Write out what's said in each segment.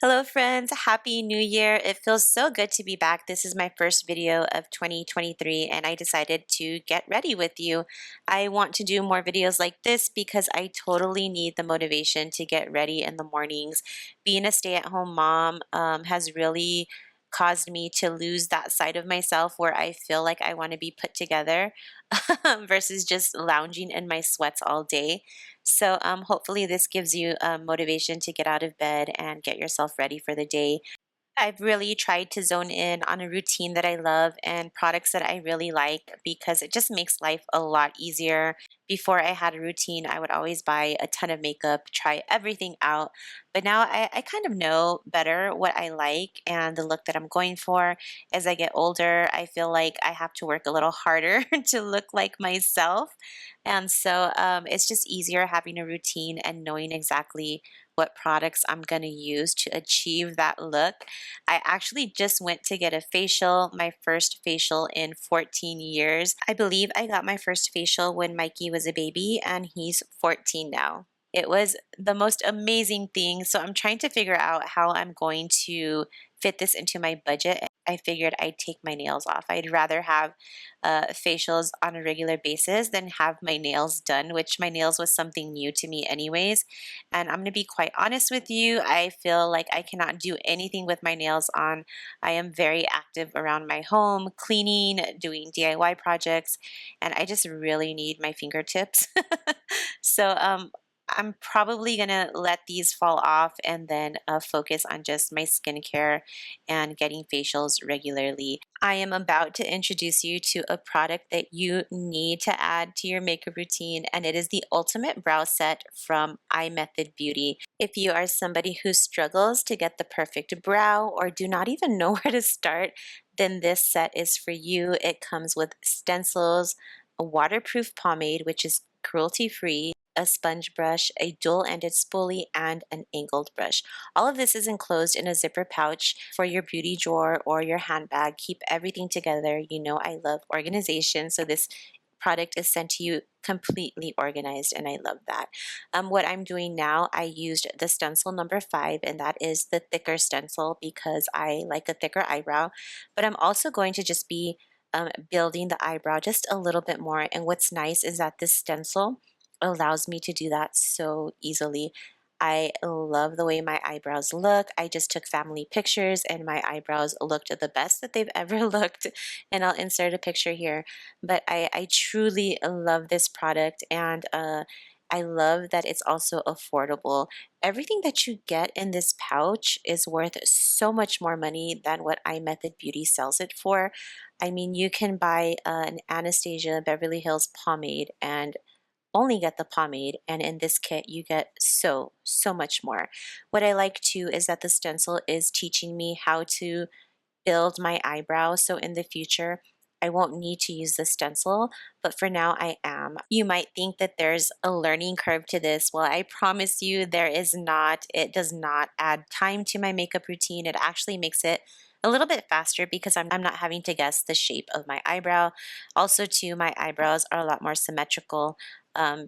Hello friends, Happy New Year. It feels so good to be back. This is my first video of 2023 and I decided to get ready with you. I want to do more videos like this because I totally need the motivation to get ready in the mornings. Being a stay-at-home mom has really caused me to lose that side of myself where I feel like I want to be put together versus just lounging in my sweats all day. So hopefully this gives you motivation to get out of bed and get yourself ready for the day. I've really tried to zone in on a routine that I love and products that I really like because it just makes life a lot easier. Before I had a routine, I would always buy a ton of makeup, try everything out. But now I kind of know better what I like and the look that I'm going for. As I get older, I feel like I have to work a little harder to look like myself. And so it's just easier having a routine and knowing exactly what products I'm going to use to achieve that look. I actually just went to get a facial, my first facial in 14 years. I believe I got my first facial when Mikey was a baby and he's 14 now. It was the most amazing thing. So I'm trying to figure out how I'm going to fit this into my budget. I figured I'd take my nails off. I'd rather have facials on a regular basis than have my nails done, which my nails was something new to me anyways. And I'm going to be quite honest with you. I feel like I cannot do anything with my nails on. I am very active around my home, cleaning, doing DIY projects, and I just really need my fingertips. So I'm probably gonna let these fall off and then focus on just my skincare and getting facials regularly. I am about to introduce you to a product that you need to add to your makeup routine, and it is the Ultimate Brow Set from iMethod Beauty. If you are somebody who struggles to get the perfect brow or do not even know where to start, then this set is for you. It comes with stencils, a waterproof pomade, which is cruelty-free, a sponge brush, a dual-ended spoolie, and an angled brush. All of this is enclosed in a zipper pouch for your beauty drawer or your handbag. Keep everything together. You know I love organization, so this product is sent to you completely organized, and I love that. What I'm doing now, I used the stencil number 5, and that is the thicker stencil because I like a thicker eyebrow, but I'm also going to just be building the eyebrow just a little bit more, and what's nice is that this stencil allows me to do that so easily. I love the way my eyebrows look. I just took family pictures and my eyebrows looked the best that they've ever looked. And I'll insert a picture here. But I truly love this product, and I love that it's also affordable. Everything that you get in this pouch is worth so much more money than what iMethod Beauty sells it for. I mean, you can buy an Anastasia Beverly Hills pomade and only get the pomade, and in this kit you get so much more. What I like too is that the stencil is teaching me how to build my eyebrow, so in the future I won't need to use the stencil, but for now I am. You might think that there's a learning curve to this. Well, I promise you there is not. It does not add time to my makeup routine. It actually makes it a little bit faster because I'm not having to guess the shape of my eyebrow. Also too, my eyebrows are a lot more symmetrical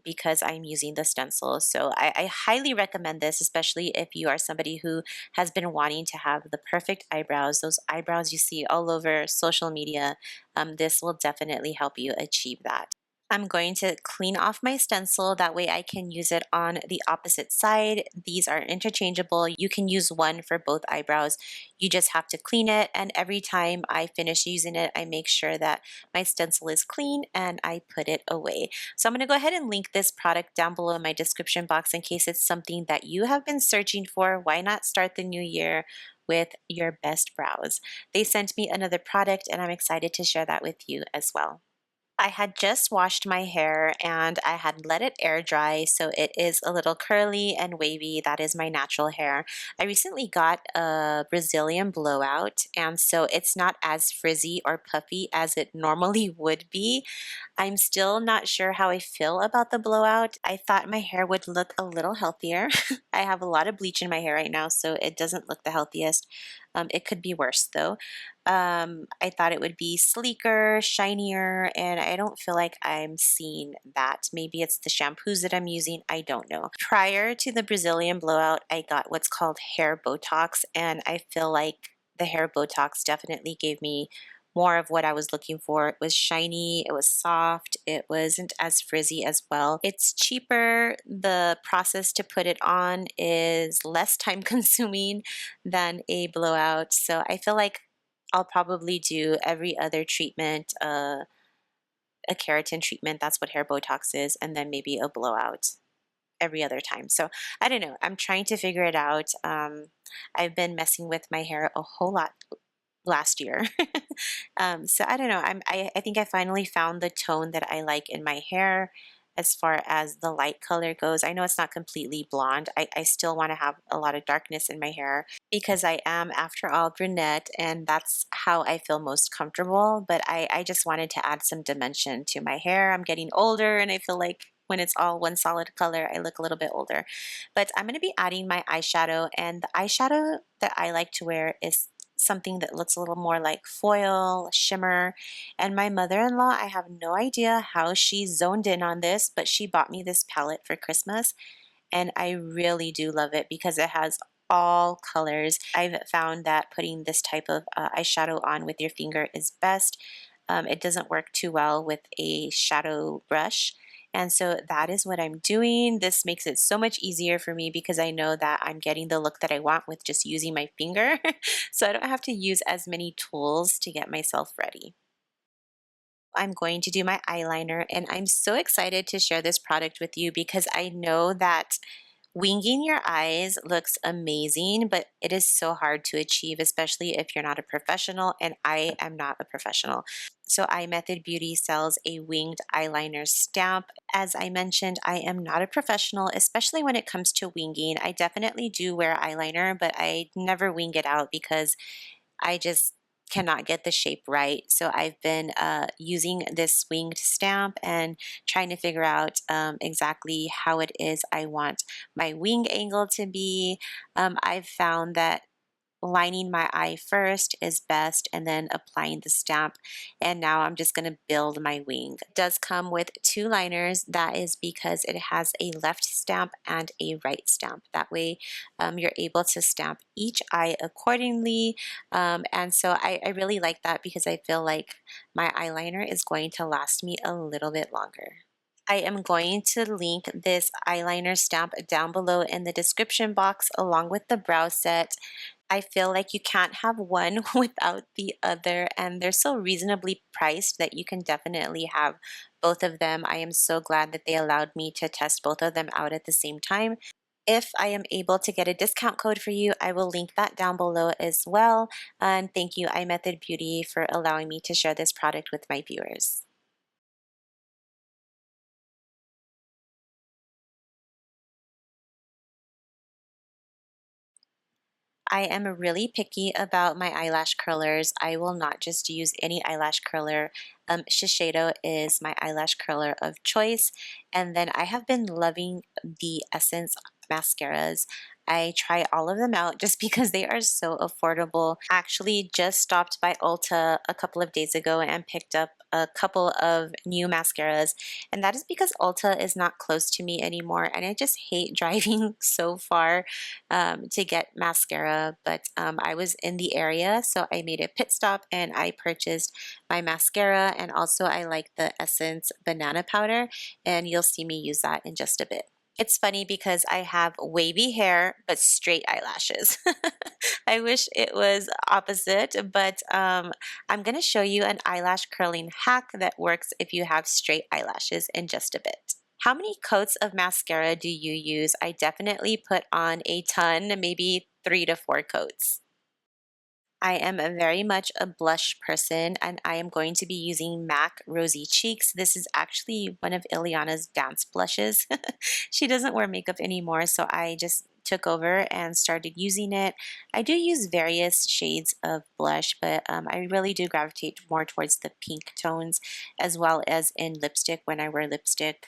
because I'm using the stencil. So I highly recommend this, especially if you are somebody who has been wanting to have the perfect eyebrows, those eyebrows you see all over social media. This will definitely help you achieve that. I'm going to clean off my stencil, that way I can use it on the opposite side. These are interchangeable. You can use one for both eyebrows. You just have to clean it, and every time I finish using it, I make sure that my stencil is clean and I put it away. So I'm going to go ahead and link this product down below in my description box in case it's something that you have been searching for. Why not start the new year with your best brows? They sent me another product and I'm excited to share that with you as well. I had just washed my hair and I had let it air dry, so it is a little curly and wavy. That is my natural hair. I recently got a Brazilian blowout, and so it's not as frizzy or puffy as it normally would be. I'm still not sure how I feel about the blowout. I thought my hair would look a little healthier. I have a lot of bleach in my hair right now, so it doesn't look the healthiest. It could be worse though. I thought it would be sleeker, shinier, and I don't feel like I'm seeing that. Maybe it's the shampoos that I'm using. I don't know. Prior to the Brazilian blowout, I got what's called hair Botox, and I feel like the hair Botox definitely gave me more of what I was looking for. It was shiny, it was soft, it wasn't as frizzy as well. It's cheaper. The process to put it on is less time consuming than a blowout. So I feel like I'll probably do every other treatment, a keratin treatment, that's what hair Botox is, and then maybe a blowout every other time. So I don't know. I'm trying to figure it out. I've been messing with my hair a whole lot last year. So I don't know. I think I finally found the tone that I like in my hair as far as the light color goes. I know it's not completely blonde. I still want to have a lot of darkness in my hair because I am, after all, brunette, and that's how I feel most comfortable. But I just wanted to add some dimension to my hair. I'm getting older, and I feel like when it's all one solid color, I look a little bit older. But I'm going to be adding my eyeshadow, and the eyeshadow that I like to wear is something that looks a little more like foil, shimmer. And my mother-in-law, I have no idea how she zoned in on this, but she bought me this palette for Christmas, and I really do love it because it has all colors. I've found that putting this type of eyeshadow on with your finger is best. It doesn't work too well with a shadow brush. And so that is what I'm doing. This makes it so much easier for me because I know that I'm getting the look that I want with just using my finger. So I don't have to use as many tools to get myself ready. I'm going to do my eyeliner, and I'm so excited to share this product with you because I know that winging your eyes looks amazing, but it is so hard to achieve, especially if you're not a professional, and I am not a professional. So iMethod Beauty sells a winged eyeliner stamp. As I mentioned, I am not a professional, especially when it comes to winging. I definitely do wear eyeliner, but I never wing it out because I just cannot get the shape right. So I've been using this winged stamp and trying to figure out exactly how it is I want my wing angle to be. I've found that lining my eye first is best and then applying the stamp, and now I'm just going to build my wing. It does come with two liners. That is because it has a left stamp and a right stamp. That way you're able to stamp each eye accordingly, and so I really like that because I feel like my eyeliner is going to last me a little bit longer. I am going to link this eyeliner stamp down below in the description box along with the brow set. I feel like you can't have one without the other, and they're so reasonably priced that you can definitely have both of them. I am so glad that they allowed me to test both of them out at the same time. If I am able to get a discount code for you, I will link that down below as well. And thank you, iMethod Beauty, for allowing me to share this product with my viewers. I am really picky about my eyelash curlers. I will not just use any eyelash curler. Shiseido is my eyelash curler of choice. And then I have been loving the Essence mascaras. I try all of them out just because they are so affordable. Actually, just stopped by Ulta a couple of days ago and picked up a couple of new mascaras. And that is because Ulta is not close to me anymore. And I just hate driving so far to get mascara, but I was in the area, so I made a pit stop and I purchased my mascara, and also I like the Essence banana powder, and you'll see me use that in just a bit. It's funny because I have wavy hair but straight eyelashes. I wish it was opposite, but I'm going to show you an eyelash curling hack that works if you have straight eyelashes in just a bit. How many coats of mascara do you use? I definitely put on a ton, maybe 3 to 4 coats. I am very much a blush person, and I am going to be using MAC Rosy Cheeks. This is actually one of Ileana's dance blushes. She doesn't wear makeup anymore, so I just took over and started using it. I do use various shades of blush, but I really do gravitate more towards the pink tones as well as in lipstick when I wear lipstick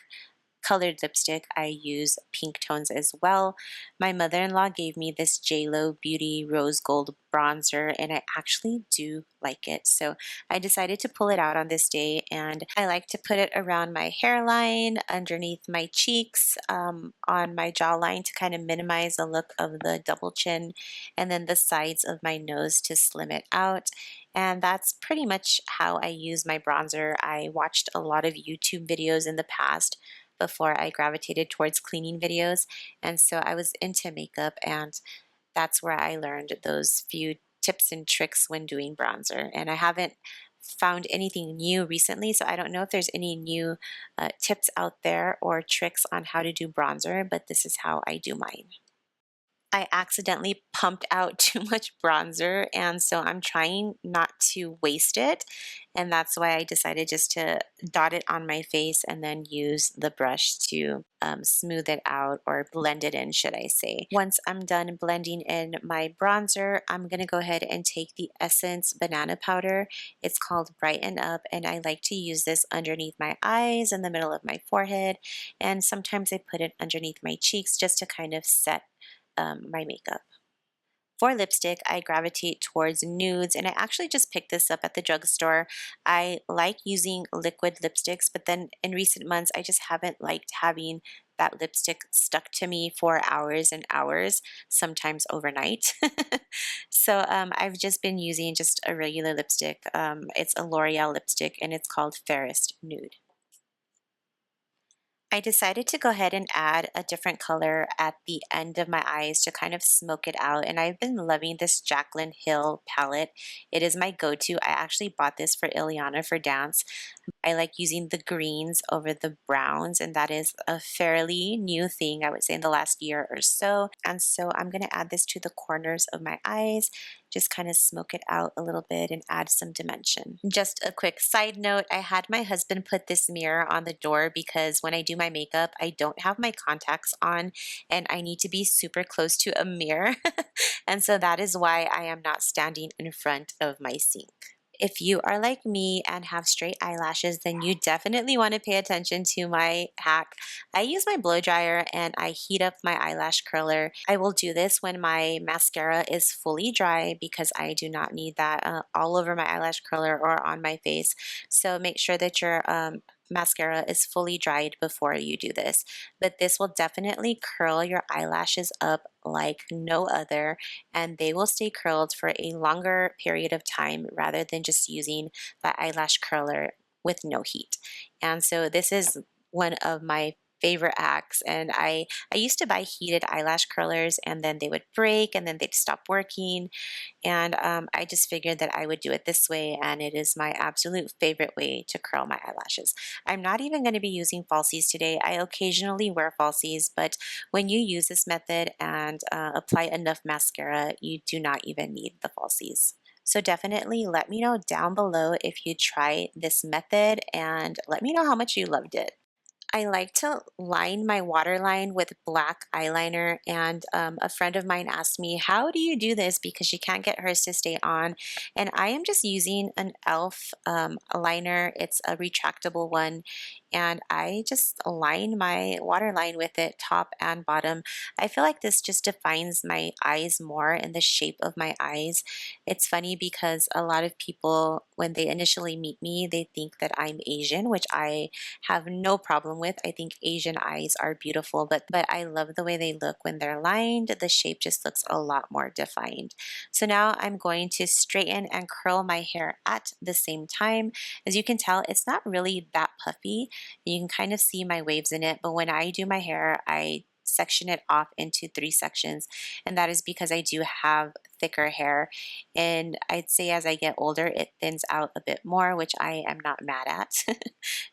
colored lipstick, I use pink tones as well. My mother-in-law gave me this JLo Beauty Rose Gold bronzer, and I actually do like it. So I decided to pull it out on this day, and I like to put it around my hairline, underneath my cheeks, on my jawline to kind of minimize the look of the double chin, and then the sides of my nose to slim it out. And that's pretty much how I use my bronzer. I watched a lot of YouTube videos in the past before I gravitated towards cleaning videos. And so I was into makeup, and that's where I learned those few tips and tricks when doing bronzer. And I haven't found anything new recently, so I don't know if there's any new tips out there or tricks on how to do bronzer, but this is how I do mine. I accidentally pumped out too much bronzer, and so I'm trying not to waste it, and that's why I decided just to dot it on my face and then use the brush to smooth it out, or blend it in, should I say. Once I'm done blending in my bronzer, I'm going to go ahead and take the Essence Banana Powder. It's called Brighten Up, and I like to use this underneath my eyes, in the middle of my forehead, and sometimes I put it underneath my cheeks just to kind of set my makeup. For lipstick, I gravitate towards nudes, and I actually just picked this up at the drugstore. I like using liquid lipsticks, but then in recent months, I just haven't liked having that lipstick stuck to me for hours and hours, sometimes overnight. So I've just been using just a regular lipstick. It's a L'Oreal lipstick, and it's called Fairest Nude. I decided to go ahead and add a different color at the end of my eyes to kind of smoke it out, and I've been loving this Jaclyn Hill palette. It is my go-to. I actually bought this for Ileana for dance. I like using the greens over the browns, and that is a fairly new thing, I would say, in the last year or so. And so I'm going to add this to the corners of my eyes, just kind of smoke it out a little bit and add some dimension. Just a quick side note, I had my husband put this mirror on the door because when I do my makeup, I don't have my contacts on and I need to be super close to a mirror. And so that is why I am not standing in front of my sink. If you are like me and have straight eyelashes, then you definitely want to pay attention to my hack. I use my blow dryer and I heat up my eyelash curler. I will do this when my mascara is fully dry because I do not need that all over my eyelash curler or on my face. So make sure that your mascara is fully dried before you do this. But this will definitely curl your eyelashes up like no other, and they will stay curled for a longer period of time rather than just using the eyelash curler with no heat. And so this is one of my favorite hacks, and I used to buy heated eyelash curlers and then they would break and then they'd stop working, and I just figured that I would do it this way, and it is my absolute favorite way to curl my eyelashes. I'm not even going to be using falsies today. I occasionally wear falsies, but when you use this method and apply enough mascara, you do not even need the falsies. So definitely let me know down below if you try this method, and let me know how much you loved it. I like to line my waterline with black eyeliner, and a friend of mine asked me, how do you do this? Because she can't get hers to stay on. And I am just using an e.l.f. Liner. It's a retractable one, and I just line my waterline with it, top and bottom. I feel like this just defines my eyes more and the shape of my eyes. It's funny because a lot of people, when they initially meet me, they think that I'm Asian, which I have no problem with. I think Asian eyes are beautiful, but I love the way they look when they're lined. The shape just looks a lot more defined. So now I'm going to straighten and curl my hair at the same time. As you can tell, it's not really that puffy. You can kind of see my waves in it, but when I do my hair, I section it off into 3 sections, and that is because I do have thicker hair, and I'd say as I get older it thins out a bit more, which I am not mad at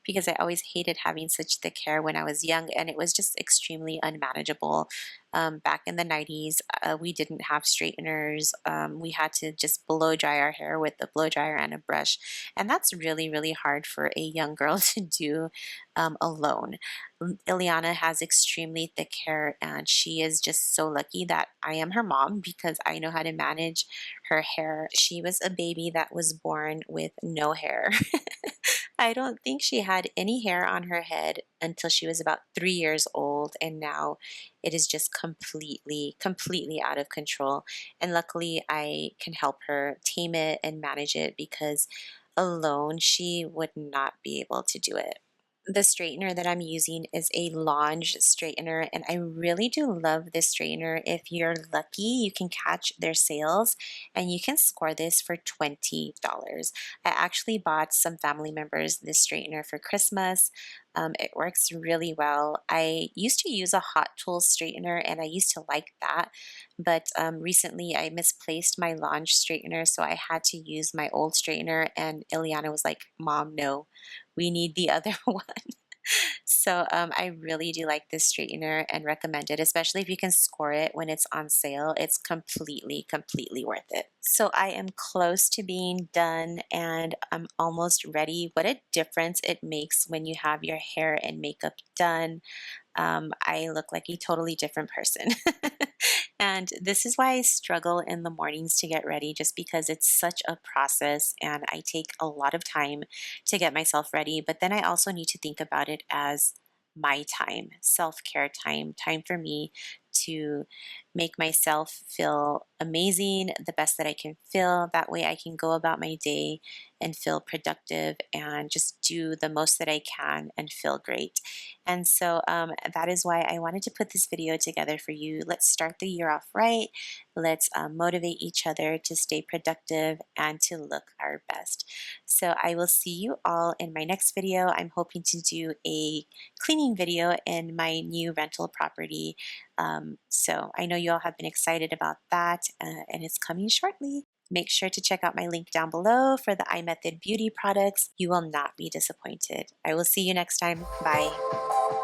because I always hated having such thick hair when I was young, and it was just extremely unmanageable. Back in the 90s, we didn't have straighteners. We had to just blow dry our hair with a blow dryer and a brush, and that's really, really hard for a young girl to do alone. Ileana has extremely thick hair, and she is just so lucky that I am her mom because I know how to manage her hair. She was a baby that was born with no hair. I don't think she had any hair on her head until she was about 3 years old, and now it is just completely out of control. And luckily, I can help her tame it and manage it because alone she would not be able to do it. The straightener that I'm using is a Longe straightener, and I really do love this straightener. If you're lucky, you can catch their sales and you can score this for $20. I actually bought some family members this straightener for Christmas. It works really well. I used to use a Hot Tools straightener and I used to like that, but recently I misplaced my Longe straightener, so I had to use my old straightener, and Ileana was like, Mom, no, we need the other one. So I really do like this straightener and recommend it, especially if you can score it when it's on sale. It's completely worth it. So I am close to being done and I'm almost ready. What a difference it makes when you have your hair and makeup done. I look like a totally different person. And this is why I struggle in the mornings to get ready, just because it's such a process and I take a lot of time to get myself ready. But then I also need to think about it as my time, self care time, time for me to make myself feel amazing, the best that I can feel. That way I can go about my day and feel productive and just do the most that I can and feel great. And so that is why I wanted to put this video together for you. Let's start the year off right. Let's motivate each other to stay productive and to look our best. So I will see you all in my next video. I'm hoping to do a cleaning video in my new rental property. So I know you all have been excited about that and it's coming shortly. Make sure to check out my link down below for the iMethod beauty products. You will not be disappointed. I will see you next time. Bye.